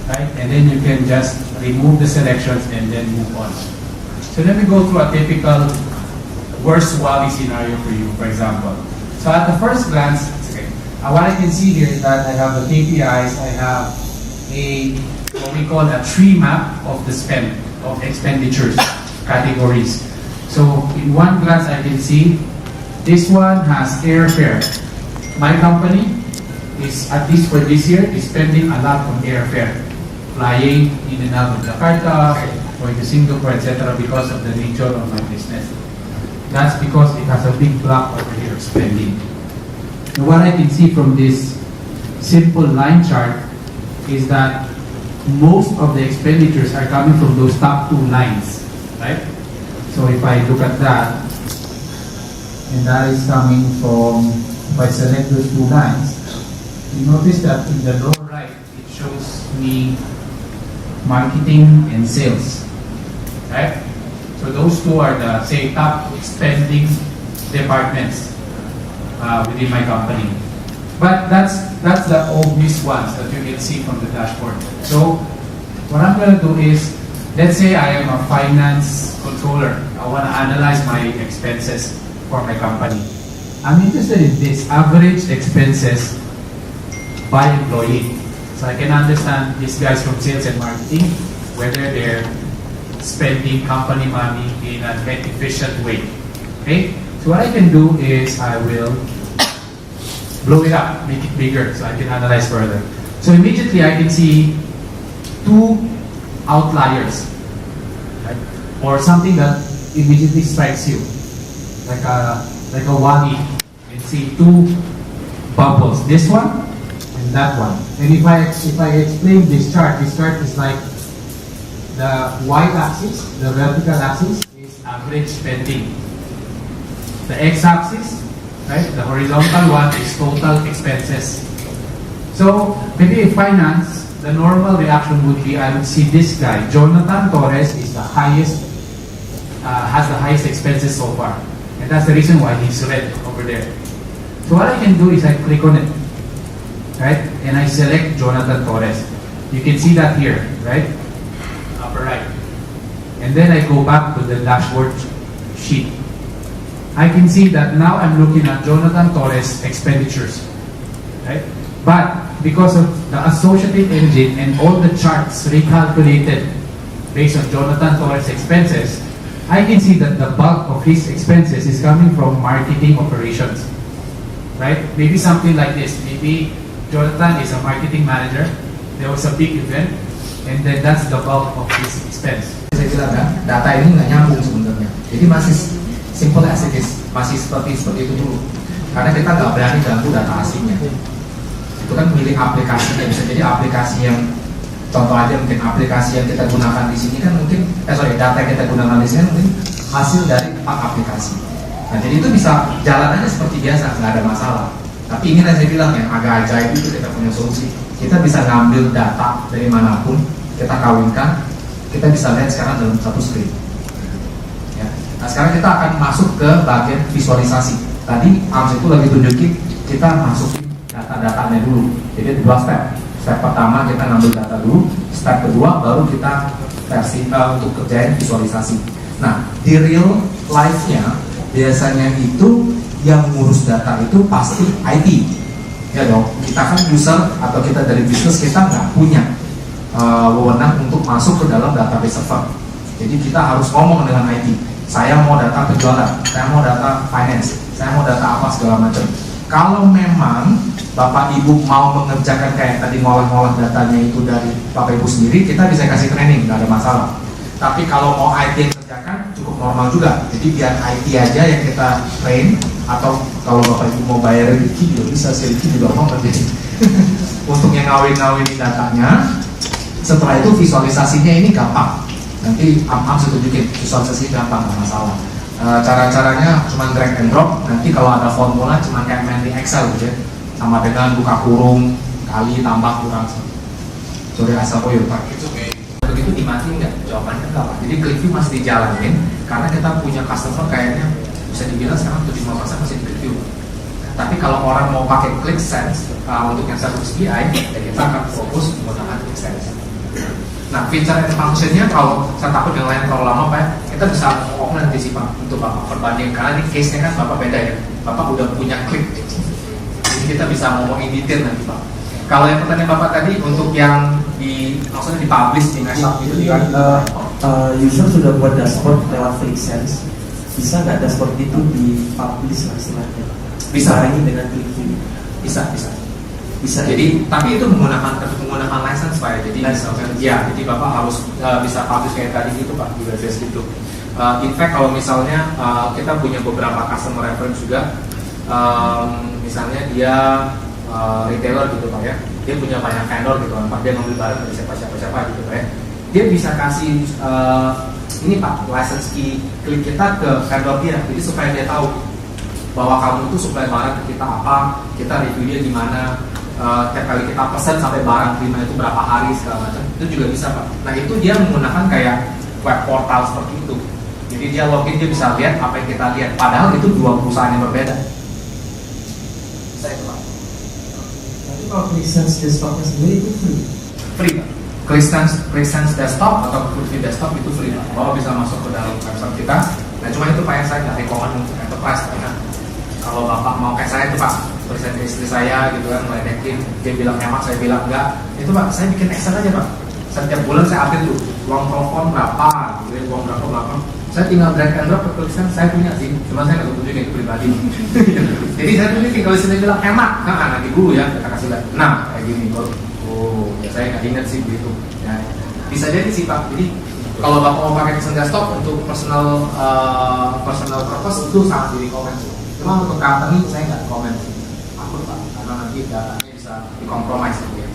right? And then you can just remove the selections and then move on. So let me go through a typical worst Wally scenario for you, for example. So at the first glance, okay, what I can see here is that I have the KPIs, I have what we call a tree map of the spend, of expenditures, categories. So in one glance I can see this one has airfare. My company is, at least for this year, is spending a lot on airfare. Flying in and out of Jakarta, going to Singapore, etc. because of the nature of my business. That's because it has a big block over here, spending. And what I can see from this simple line chart is that most of the expenditures are coming from those top two lines, right? So if I look at that, and that is coming from, if I select those two lines, you notice that in the lower right, it shows me marketing and sales, right? So those two are the, say, top spending departments within my company. But that's the obvious ones that you can see from the dashboard. So what I'm going to do is, let's say I am a finance controller. I want to analyze my expenses for my company. I'm interested in this average expenses by employee. So I can understand these guys from sales and marketing, whether they're spending company money in an efficient way. Okay? So what I can do is I will blow it up, make it bigger so I can analyze further. So immediately I can see two outliers, right? Or something that immediately strikes you, like a wali. You can see two bubbles, this one and that one. And if I explain this chart is like the y-axis, the vertical axis is average spending. The x-axis, right, the horizontal one is total expenses. So maybe in finance, the normal reaction would be I would see this guy, Jonathan Torres, is the highest, has the highest expenses so far, and that's the reason why he's red over there. So what I can do is I click on it, right, and I select Jonathan Torres. You can see that here, right, upper right, and then I go back to the dashboard sheet. I can see that now I'm looking at Jonathan Torres expenditures, right? But because of the associative engine and all the charts recalculated based on Jonathan Torres expenses, I can see that the bulk of his expenses is coming from marketing operations, right? Maybe something like this. Maybe Jonathan is a marketing manager. There was a big event, and then that's the bulk of his expense. Saya bilang kan, data ini nggak nyambung sebenarnya. Jadi masih simple as it is, masih seperti itu dulu. Karena kita nggak berani ganggu data aslinya. Itu kan milik aplikasinya, bisa jadi aplikasi yang, contoh aja mungkin aplikasi yang kita gunakan di sini kan mungkin, data yang kita gunakan di sini mungkin hasil dari 4 aplikasi. Nah jadi itu bisa jalan aja seperti biasa, nggak ada masalah. Tapi ini yang saya bilang yang agak ajaib itu kita punya solusi. Kita bisa ngambil data dari manapun, kita kawinkan, kita bisa lihat sekarang dalam satu screen. Ya. Nah sekarang kita akan masuk ke bagian visualisasi. Tadi Ams itu lagi tunjukin kita masukin data-datanya dulu. Jadi 2 step. Step pertama kita ngambil data dulu. Step kedua baru kita versi untuk kerjain visualisasi. Nah di real life-nya biasanya itu yang ngurus data itu pasti IT. Ya dong, kita kan user atau kita dari bisnis kita nggak punya wewenang untuk masuk ke dalam database server. Jadi kita harus ngomong dengan IT. Saya mau data penjualan, saya mau data finance, saya mau data apa segala macam. Kalau memang Bapak Ibu mau mengerjakan kayak tadi ngolah-ngolah datanya itu dari Bapak Ibu sendiri, kita bisa kasih training, nggak ada masalah. Tapi kalau mau IT yang kerjakan cukup normal juga. Jadi biar IT aja yang kita train, atau kalau Bapak Ibu mau bayar Ricky juga bisa, si Ricky juga mau ngerjain. Untuk yang ngawin-ngawin datanya. Setelah itu visualisasinya ini gampang. Nanti Am saya tunjukin visualisasi gampang, nggak masalah. Cara-caranya cuma drag and drop. Nanti kalau ada formula cuma kayak main di Excel gitu ya. Sama dengan buka kurung, kali, tambah, kurang. Sorry asal koyo Pak. Itu kayak begitu dimatiin nggak? Jawabannya enggak Pak. Jadi click view masih dijalanin karena kita punya customer kayaknya bisa dibilang sekarang 75% masih di click view. Tapi kalau orang mau pakai Qlik Sense untuk yang service BI, ya kita akan fokus menggunakan Qlik Sense. Nah, feature and function-nya kalau saya takut yang lain terlalu lama Pak, kita bisa ngomong nanti sih Pak untuk Bapak perbanding, karena ini case-nya kan Bapak beda ya. Bapak udah punya Qlik, jadi kita bisa ngomong in detail nanti Pak. Kalau yang pertanyaan Bapak tadi untuk yang maksudnya dipublish di Mashup itu kan user sudah buat dashboard lewat Qlik Sense, bisa nggak dashboard itu dipublish lah istilahnya? Bisa ini dengan Qlik ini? Bisa. Jadi tapi itu menggunakan license Pak ya. Jadi misalkan ya, jadi Bapak harus bisa publish kayak tadi gitu Pak, di website gitu. In fact kalau misalnya kita punya beberapa customer reference juga, misalnya dia retailer gitu Pak ya, dia punya banyak vendor gitu Pak, dia ngambil barang dari siapa gitu Pak ya, dia bisa kasih ini Pak, license key Qlik kita ke vendor dia, jadi supaya dia tahu bahwa kamu itu supply barang ke kita apa, kita review dia gimana, tiap kali kita pesan sampai barang terima itu berapa hari segala macam, itu juga bisa Pak. Nah itu dia menggunakan kayak web portal seperti itu, jadi dia login, dia bisa lihat apa yang kita lihat, padahal itu dua perusahaan yang berbeda. Bisa itu Pak. Tapi kalau Qlik Sense desktopnya sendiri itu Free Pak. Qlik Sense desktop atau free desktop itu free Pak. Bapak bisa masuk ke dalam website kita. Nah cuma itu Pak yang saya nggak rekomend untuk enterprise karena kalau Bapak mau kayak saya itu Pak, present istri saya gitu kan, meledekin, dia bilang hemat, saya bilang enggak, itu Pak saya bikin Excel aja Pak. Setiap bulan saya update tuh uang telepon berapa, gitu ya, uang berapa. Saya tinggal drag and drop ke Qlik Sense, saya punya sih, cuma saya nggak tunjukin pribadi. Jadi saya tunjukin kalau sini bilang hemat, nanti dulu ya kita kasih lihat. Nah kayak gini, ya saya nggak ingat sih begitu. Ya, bisa jadi sih Pak. Jadi kalau Bapak mau pakai Qlik desktop untuk personal purpose itu sangat direkomend. Cuma untuk company saya nggak komen, takut Pak, karena nanti datanya bisa dikompromis gitu ya.